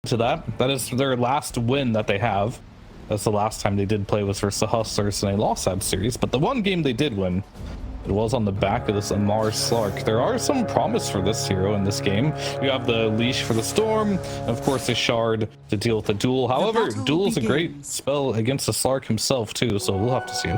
to that. That is their last win that they have. That's the last time they did play was versus the Hustlers, and they lost that series. But the one game they did win, it was on the back of this Amar Slark. There are some promise for this hero in this game. You have the leash for the storm, and of course the shard to deal with the duel. However, duel is a great spell against the Slark himself too, so we'll have to see.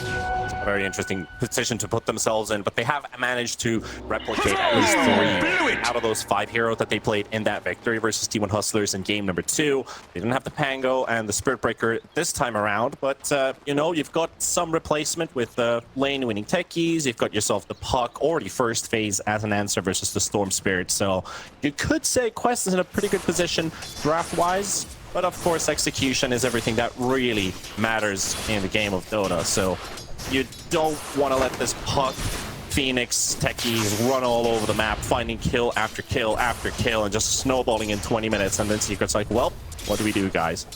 A very interesting position to put themselves in, but they have managed to replicate at least 3 out of those 5 heroes that they played in that victory versus T1 Hustlers in game number 2. They didn't have the Pango and the Spirit Breaker this time around, but you know, you've got some replacement with lane winning techies. You've got yourself the Puck already first phase as an answer versus the Storm Spirit, so you could say Quest is in a pretty good position draft wise. But of course, execution is everything that really matters in the game of Dota. So you don't want to let this Puck, Phoenix, techies run all over the map, finding kill after kill after kill, and just snowballing in 20 minutes. And then Secret's like, well, what do we do, guys?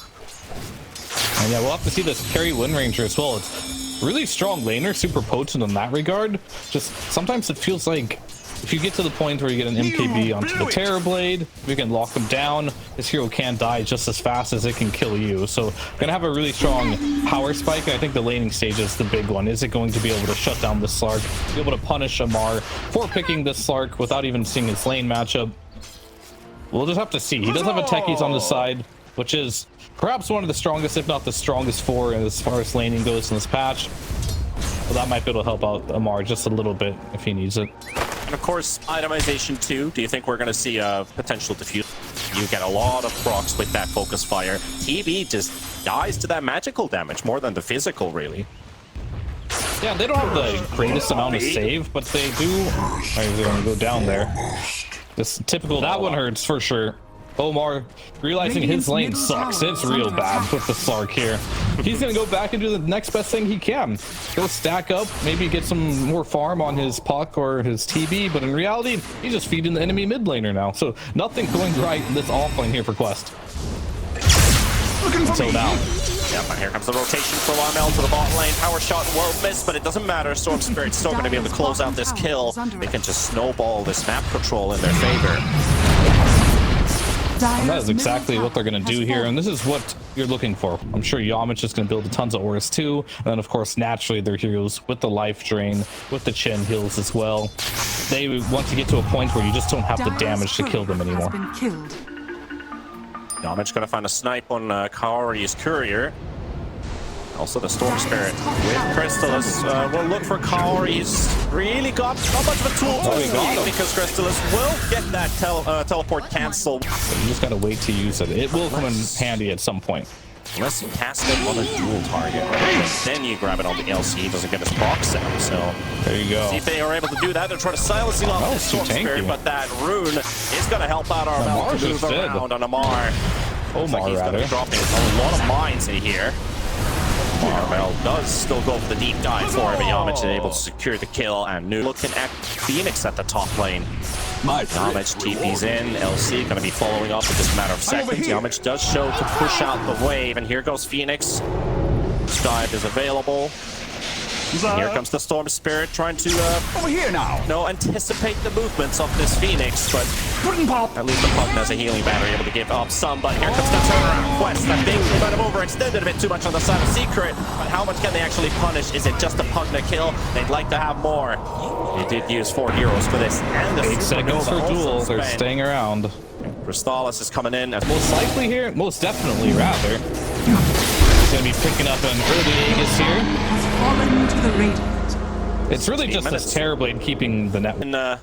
And yeah, we'll have to see this carry Wind Ranger as well. It's really strong laner, super potent in that regard. Just sometimes it feels like if you get to the point where you get an MKB onto the Terrorblade, we can lock them down. This hero can't die just as fast as it can kill you. So gonna have a really strong power spike. I think the laning stage is the big one. Is it going to be able to shut down the Slark, be able to punish Amar for picking this Slark without even seeing his lane matchup? We'll just have to see. He does have a techies on the side, which is perhaps one of the strongest, if not the strongest 4 as far as laning goes in this patch. So that might be able to help out Amar just a little bit if he needs it. And of course, itemization too. Do you think we're going to see a potential diffuse? You get a lot of procs with that focus fire. TB just dies to that magical damage more than the physical, really. Yeah, they don't have the greatest amount of save, but they do. They're going to go down there. Just typical. That one hurts for sure. Omar realizing his lane sucks. It's real bad with the Slark here. He's gonna go back and do the next best thing he can. Go stack up, maybe get some more farm on his Puck or his TB, but in reality, he's just feeding the enemy mid laner now. So nothing going right in this offlane here for Quest. Until now. Yep, and here comes the rotation for Armel to the bot lane. Power shot will miss, but it doesn't matter. Storm Spirit's still going to be able to close out this kill. They can just snowball this map control in their favor. And that is exactly what they're going to do here, and this is what you're looking for. I'm sure Yamich is going to build tons of auras too, and then of course naturally their heroes with the life drain, with the Chen heals as well. They want to get to a point where you just don't have the damage to kill them anymore. Yamich going to find a snipe on Kaori's courier. Also the Storm Spirit with Crystallis will look for Kaori. He's really got not much of a tool to use because Crystallis will get that teleport cancelled. So you just gotta wait to use it. It will come in handy at some point. Unless you cast it on a dual target, right? Then you grab it on the LC. He doesn't get his procs out, so there you go. See if they are able to do that. They're trying to silence him off the Storm Spirit, but that rune is going to help out Armel to move around on Amar. Omar, he's going to be dropping a lot of mines in here. Armel does still go for the deep dive for him, but Yamich is able to secure the kill, and new looking at Phoenix at the top lane. Yamich TP's in, LC going to be following up in just a matter of seconds. Yamich does show to push out the wave, and here goes Phoenix. Dive is available. Here comes the Storm Spirit trying to over here now. Anticipate the movements of this Phoenix, but at least the Puck has a healing battery able to give up some. But here comes the turnaround Quest. I think they might have overextended a bit too much on the side of Secret, but how much can they actually punish? Is it just a Puck to kill? They'd like to have more. They did use 4 heroes for this, and the 8 seconds for duel. They're staying around. Crystallis is coming in. Most likely here, most definitely rather. He's gonna be picking up an early Aegis here. It's really just this Terrorblade keeping the net. And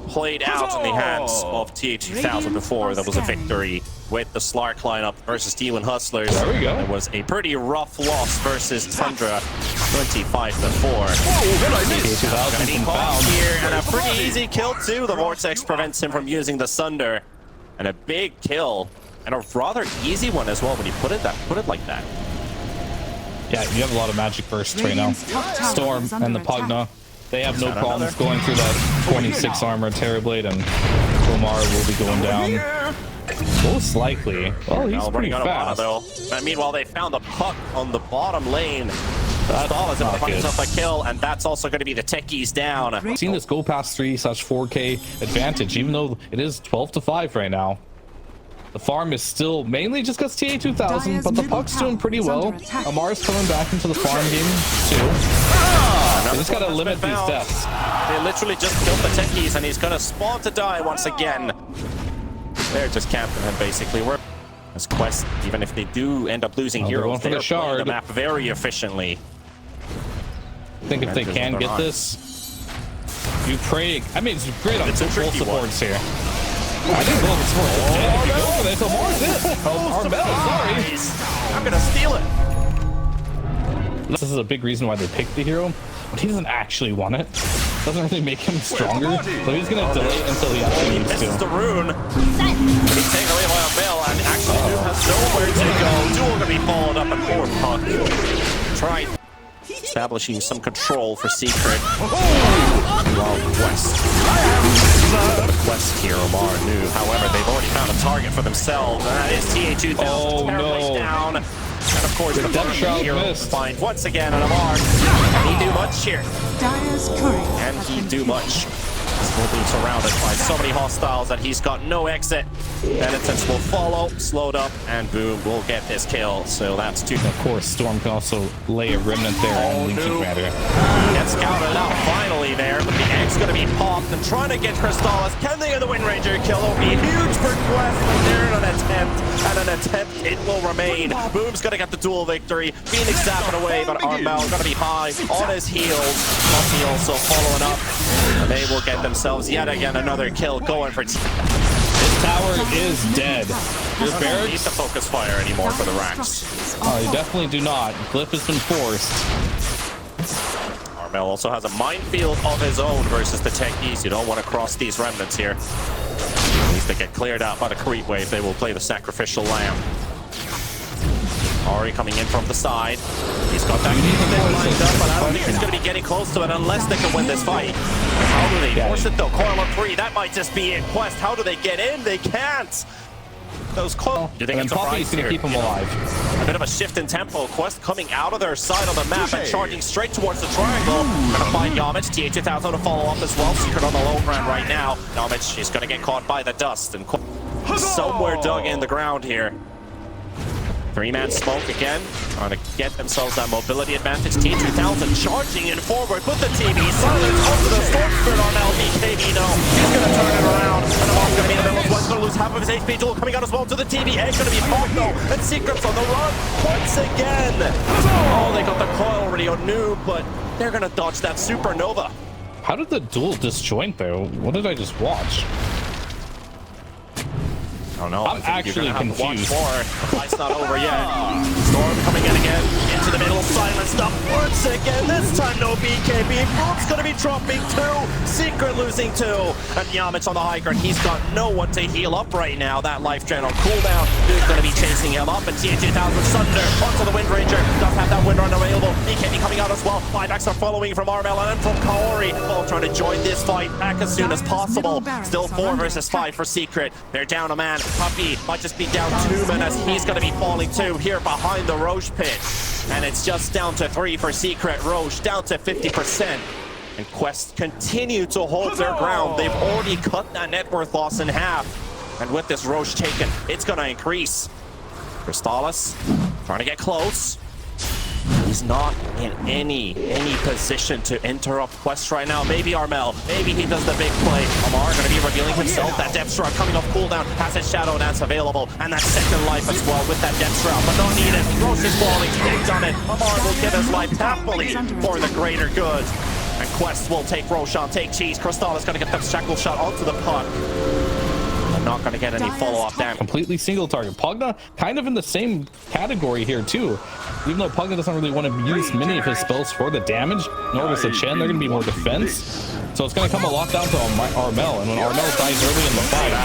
played out in the hands of TA2000 before. That was a victory with the Slark lineup versus T1 Hustlers. There we go. It was a pretty rough loss versus Tundra, 25-4. TA2000 Gonna be caught here, and a pretty easy kill too. The Vortex prevents him from using the Sunder, and a big kill, and a rather easy one as well when you put it like that. Yeah, you have a lot of magic bursts right now. Storm and the Pugna, they have no problems going through that 26 armor Terrorblade, and Omar will be going down. Most likely. Well, he's pretty fast. Meanwhile, they found the Puck on the bottom lane. Stall is able to find himself a kill, and that's also going to be the techies down. I've seen this go past 3/4K advantage, even though it is 12-5 right now. The farm is still mainly just because TA2000, but the puck's doing pretty well. Amar's coming back into the farm game too. They just gotta limit these deaths. They literally just killed the techies, and he's gonna spawn to die once again. They're just camping him basically. We're as Quest, even if they do end up losing heroes, they're playing the map very efficiently. I think if they can get this, you pray. I mean, it's great on full supports here. I think both supports are dead. If you go for this, Amar's it. Armel, sorry. I'm gonna steal it. This is a big reason why they picked the hero, but he doesn't actually want it. Doesn't really make him stronger, so he's gonna delay until he actually needs to. This is the rune. He's taken away by Armel, and actually Noob has nowhere to go. Duel gonna be followed up, and poor Puck trying establishing some control for Secret. While Quest here, Omar and Noob. However, they've already found a target for themselves, and that is TA2000 terribly down. And of course, the depth shroud missed. Find once again an Amar. Can he do much here? Can he do much? He's being surrounded by so many hostiles that he's got no exit. Penitence will follow, slowed up, and boom, we'll get this kill. So that's two. Of course, Storm can also lay a remnant there and Linking Matter. Gets scouted out finally there, but the egg's going to be popped and trying to get Crystallis. Can they get the Wind Ranger kill? It'll be huge for Quest, but they're in an attempt, and an attempt it will remain. Boom's going to get the duel victory. Phoenix zapping away, but Armel going to be high on his heels. Muffy also following up, and they will get themselves yet again another kill going for This tower is dead. Your don't barracks need to focus fire anymore for the racks. Oh, you definitely do not. Glyph has been forced. Armel also has a minefield of his own versus the techies. You don't want to cross these remnants here. At least they get cleared out by the creep wave. They will play the sacrificial lamb. Ari coming in from the side. He's got that thing lined up, but I don't think he's going to be getting close to it unless they can win this fight. How do they force it though? Coil on 3, that might just be it. Quest, how do they get in? They can't. Those close. And then Poppy's going to keep him alive. A bit of a shift in tempo. Quest coming out of their side on the map and charging straight towards the triangle. Gonna find Yamich. TA2000 to follow up as well. Secret on the low ground right now. Yamich is going to get caught by the dust and somewhere dug in the ground here. Three-man smoke again, trying to get themselves that mobility advantage. T2000 charging in forward with the TV. Silence onto the Storm Spirit on LBKB. No, he's going to turn it around. And the ball's going to be in the middle. One's going to lose half of his HP. Duel coming out as well to the TV. Egg's going to be popped though. And Secret's on the run once again. Oh, they got the coil already on Noob, but they're going to dodge that supernova. How did the duel disjoint though? What did I just watch? I don't know. I'm actually confused. The fight's not over yet. Storm coming in again. Into the middle. Silenced up once again. This time no BKB. Boom's going to be dropping 2. Secret losing 2. And Yamich on the high ground. He's got no one to heal up right now. That life gen on cooldown. Dude's going to be chasing him up. And TA2000 Sunder onto the Wind Ranger. Does have that Wind Run available. BKB coming out as well. Buybacks are following from Armel and from Kaori. Both trying to join this fight back as soon as possible. Still 4 versus 5 for Secret. They're down a man. Puppy might just be down 2 men as he's going to be falling too here behind the Roche pit. And it's just down to 3 for Secret. Roche down to 50%. And Quest continue to hold their ground. They've already cut that net worth loss in half. And with this Roche taken, it's going to increase. Crystallis trying to get close. He's not in any position to interrupt Quest right now. Maybe Armel, maybe he does the big play. Amar going to be revealing himself. That depth shroud coming off cooldown, has his shadow dance available, and that second life as well with that depth shroud, but not needed. Roche is falling, they've done it. Amar will give his life happily for the greater good. And Quest will take Roshan, take Cheese. Crystal is going to get that shackle shot onto the puck. Not going to get any follow-up damage. Completely single target. Pugna kind of in the same category here too. Even though Pugna doesn't really want to use many of his spells for the damage, nor does the Chen, they're going to be more defense. So it's going to come a lot down to Armel, and when Armel dies early in the fight.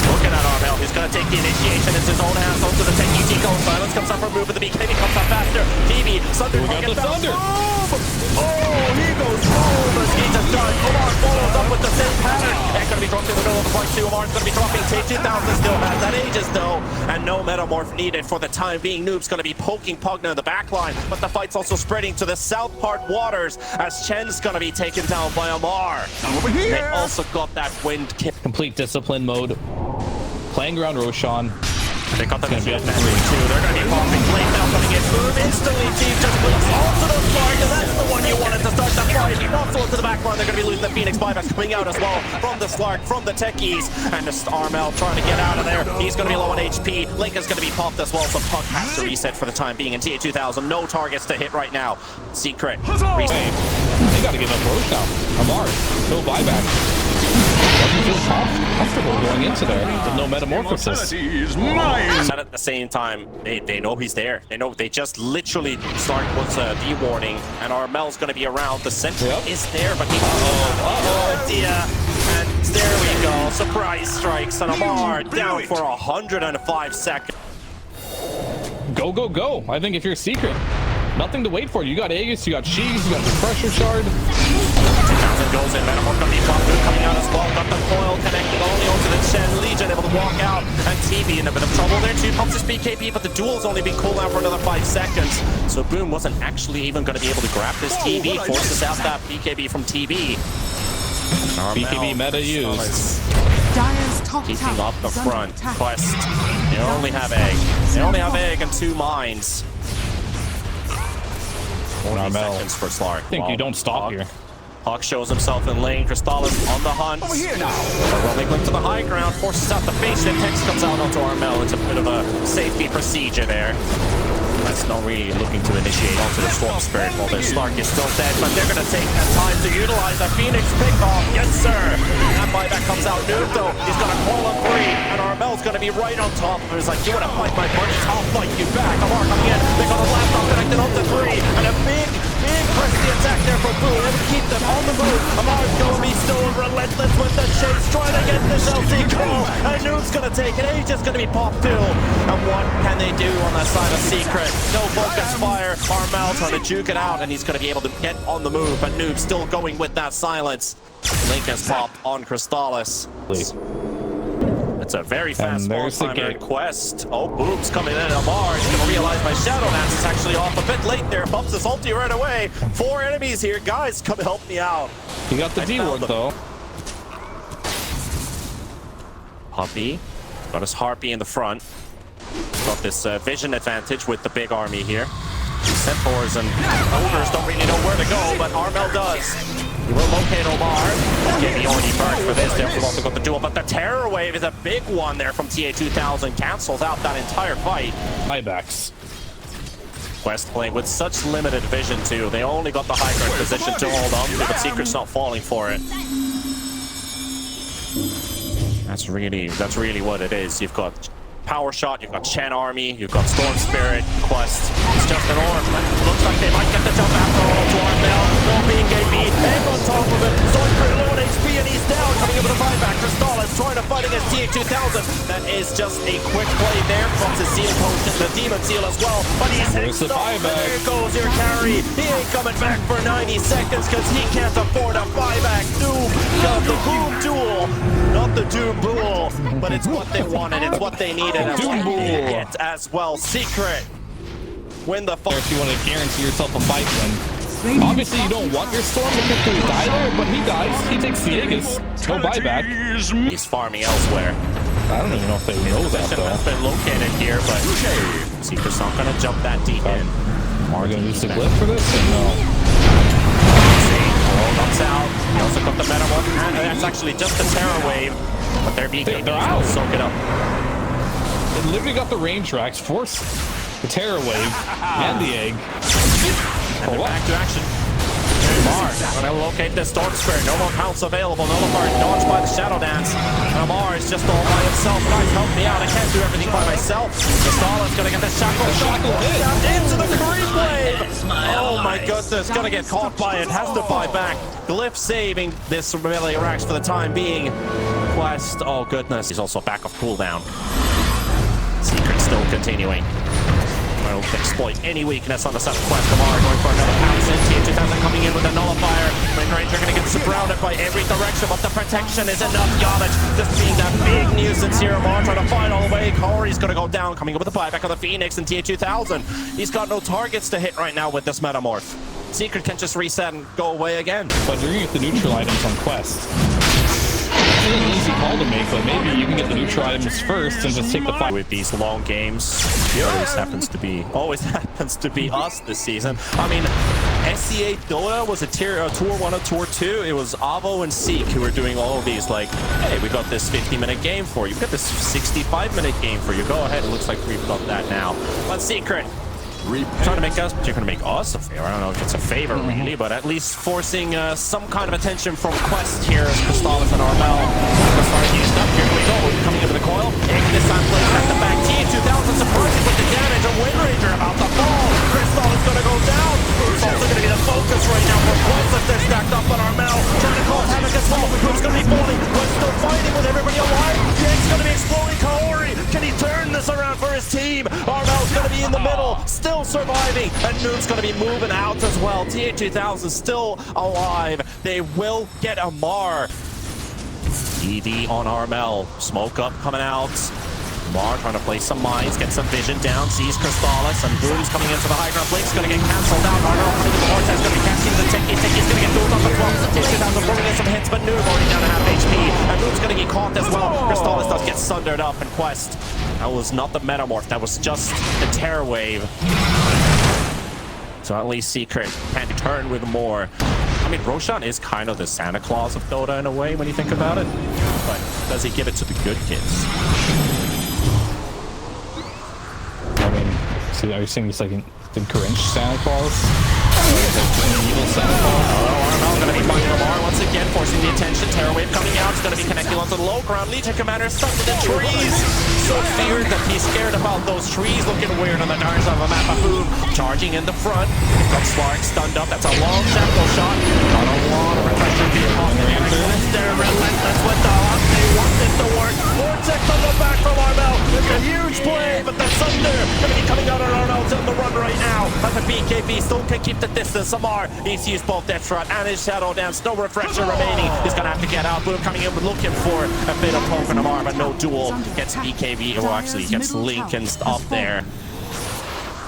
Looking at Armel, he's going to take the initiation into his own hands onto the techie. Tico Silence comes up for move with the BKB, comes up faster. TV, Thunder, we got the Thunder. Oh, he goes home as he just died. Omar follows up with the same pattern. And going to be dropped in the middle of the fight too. Omar's going to be dropping. T2000 still has that Aegis though. And no metamorph needed for the time being. Noob's going to be poking Pugna in the back line. But the fight's also spreading to the south part waters as Chen's going to be taken down by Amar. Over here. They also got that wind kick. Complete discipline mode. Playing around Roshan. They got the advantage too. They're going to be popping. Blade now coming in. Boom. Instantly, Chief just blinks onto the Slark, and that's the one you wanted to start the fight. Also into the back line. They're going to be losing the Phoenix buybacks coming out as well from the Slark, from the techies, and just Armel trying to get out of there. He's going to be low on HP. Link is going to be popped as well, so Puck has to reset for the time being in TA2000. No targets to hit right now. Secret. Hey, they got to give up Roche now. Amar, no buyback. Doesn't feel comfortable going into there with no metamorphosis. And at the same time, they know he's there. They know they just literally start with the warning, and Armel's going to be around. The center is there, but he idea. And there we go. Surprise strikes, and Amar down for 105 seconds. Go, go, go. I think if you're Secret, nothing to wait for. You got Aegis, you got Sheaves, you got the Pressure Shard. 2000 goes in, Metamorph gonna be coming out as well. Got the coil connected only onto the Shen. Legion able to walk out, and TV in a bit of trouble there too. Pumps his BKB, but the duel's only been cooled down for another 5 seconds. So Boom wasn't actually even gonna be able to grab this TV. Forces out that BKB from TV. BKB meta used. Keeping up the front. Quest. They only have egg. They only have egg and 2 mines. 40 seconds for Slark. I think you don't stop here. Hawk shows himself in lane. Crystallis on the hunt. Over here now. Rolling Link to the high ground, forces out the face. Then Tex comes out onto Armel. It's a bit of a safety procedure there. That's not really looking to initiate onto the Storm Spirit while their Slark is still dead, but they're going to take that time to utilize a Phoenix pickoff. Yes, sir. That buyback comes out. Noob, though, he's going to call up 3, and Armel's going to be right on top of him. He's like, you want to fight my buddy? I'll fight you back. Amar coming in. They got a laptop connected onto 3, and a big pressy attack there from Boom. Able to keep them on the move. Amar's going to be still relentless with the chase, trying to get this LC call. And Noob's going to take it. He's just going to be popped too. And what can they do on that side of Secret? No focus fire. Armel trying to juke it out, and he's going to be able to get on the move. But Noob still going with that silence. Link has popped on Crystallis. It's a very fast timer quest. Oh, Boom's coming in. Amar is going to realize my Shadow Dance is actually off a bit late there. Bumps his ulti right away. 4 enemies here. Guys, come help me out. He got the D-ward though. Puppy. Got his Harpy in the front. Got this vision advantage with the big army here. Centaurs and Ogres don't really know where to go, but Armel does. He will locate Omar. Okay, he already burned for this. They've also got the duel, but the Terror Wave is a big one there from TA2000. Cancels out that entire fight. Buybacks. Quest playing with such limited vision too. They only got the high ground position to hold on to, but Secret's not falling for it. That's really what it is. You've got Power Shot, you've got Chen Army, you've got Storm Spirit, Quest. It's just an orb. Looks like they might get the jump after all to Armel. No BKB, egg on top of it. Zoidberg low on HP and he's down. Coming in with a buyback. Crystallis trying to fight against TA2000. That is just a quick play there from the Seal Potion, the Demon Seal as well. But he's hexed off, and there goes your carry. He ain't coming back for 90 seconds because he can't afford a buyback. Doom got the Boom duel. Not the Doom Bull, but it's what they wanted, it's what they needed, and what they get as well. Secret win the fight. If you want to guarantee yourself a fight win. Obviously, you don't want your Storm to quickly die there, but he dies. He takes the Aegis. No buyback. He's farming elsewhere. I don't even know if they know that, though. Has been located here, but Secret's not going to jump that deep in. Are we going to use the glyph for this? Or no? Comes out. He also got the Metamorph, and that's actually just the Terror Wave, but they're being out. Soak it up. They literally got the range racks, force the Terror Wave and the egg. And back to action. Amar gonna locate the Storm Spirit. No more pounce available. Nullify dodged by the Shadow Dance. Amar is just all by himself. Guys, help me out. I can't do everything by myself. Crystallis gonna get the shackle into the creep wave. Oh my goodness, gonna get caught by it. Has to buy back. Glyph saving this melee racks for the time being. Quest, oh goodness. He's also back off cooldown. Secret still continuing. Will exploit any weakness on the side of Quest. Amar going for another pounce in. TA2000 coming in with a nullifier. Wind Ranger going to get surrounded by every direction, but the protection is enough. Yardage just being that big nuisance here. Amar trying to fight all the way. Corey's going to go down, coming up with a buyback on the Phoenix and TA2000. He's got no targets to hit right now with this Metamorph. Secret can just reset and go away again. But you're going to get the neutral items on Quest. It's an easy call to make, but maybe you can get the neutral items first and just take the fight. With these long games, it always happens to be us this season. I mean, SCA Dota was a Tour 1 or Tour 2. It was Avo and Seek who were doing all of these, like, hey, we got this 50-minute game for you. We got this 65-minute game for you. Go ahead. It looks like we've got that now. But Secret, trying to make us, you're going to make us a favor. I don't know if it's a favor really, but at least forcing some kind of attention from Quest here as Crystallis and Armel start used up. Here we go, coming into the coil. Taking this time, plays back to back. T2000 surprising with the damage. A Wind Ranger about to fall. Crystallis going to go down. It's also going to be the focus right now for Quest as they're stacked up on Armel. Trying to cause havoc as well. Who's going to be falling? Quest still fighting with everybody alive. Jake's going to be exploding. Kaori, can he turn this around for his team? Armel's going to be in the middle, still surviving, and Noon's going to be moving out as well. TA2000 still alive. They will get a Mar. ED on Armel. Smoke up coming out. Mar trying to play some mines, get some vision down, sees Crystallis, and Boom's coming into the high ground. Blake's going to get cancelled out. Armel coming to the Vortex, going to be catching the Techie. Techie's going to get moved up as well. TA2000 bringing in some hits, but Noon already down to half HP. And Boom's going to get caught as well. Crystallis does get sundered up, and Quest. That was not the Metamorph, that was just the Terror Wave. So at least Secret can turn with more. I mean, Roshan is kind of the Santa Claus of Dota in a way when you think about it. But does he give it to the good kids? I mean, see, are you saying he's like the Grinch Santa Claus? An evil Santa Claus? Armel going to be finding Lamar once again, forcing the attention. Terror Wave coming out. It's going to be connecting onto the low ground. Legion Commander stuck to the trees. So feared that he's scared about those trees looking weird on the dark side of the map. Boom, charging in the front. Got Slark stunned up. That's a long shackle shot. Got a lot of protection being on the relentless. They're relentless with the hunt. They want this to work. Vortex on the back from Armel. It's a huge play, but the Thunder going to be coming out on Armel's on the run right now. But the BKB still can keep the distance. Samar needs to use both Death Shot and his Shadow Dance. No refresher remaining. He's going to have to get out. Boom coming in looking for a bit of poke on Amar, but no duel. Gets BKB, or actually gets Lincoln's up there.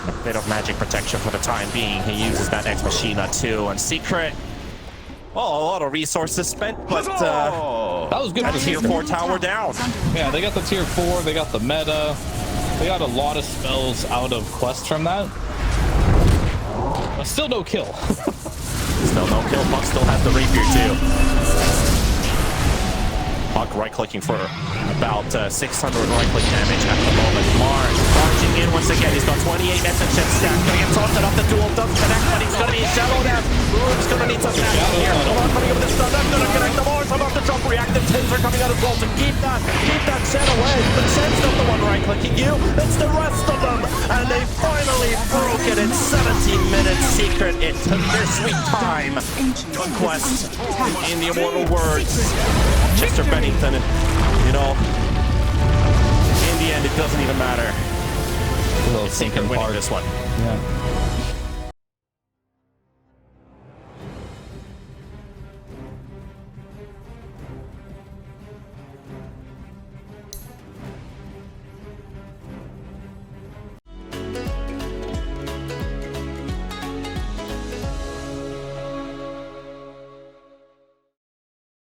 A bit of magic protection for the time being. He uses that Ex Machina too. And Secret, well, a lot of resources spent, but that was good for Tier 4 tower down. Yeah, they got the Tier 4, they got the meta. They got a lot of spells out of Quest from that. But still no kill. Still no kill. Puck still has the rapier too. Puck right-clicking for about 600 right-click damage at the moment. Mars charging in once again. He's got 28 message chips stacked. Gonna get tossed off the duel. Doesn't connect, but he's gonna be Shadow Dance. Boom's gonna need some damage here. Lamar coming up with the stun. That's gonna connect the Mars. About to jump. Reactive tins are coming out as well to keep that Shen away. But Shen's not the one right-clicking you. It's the rest of them. And they finally broke it in 17 minutes. Secret, it took their sweet time. Quest, in the immortal words, Mr. Bennington, you know, in the end, it doesn't even matter. A little Secret winning this one. Yeah.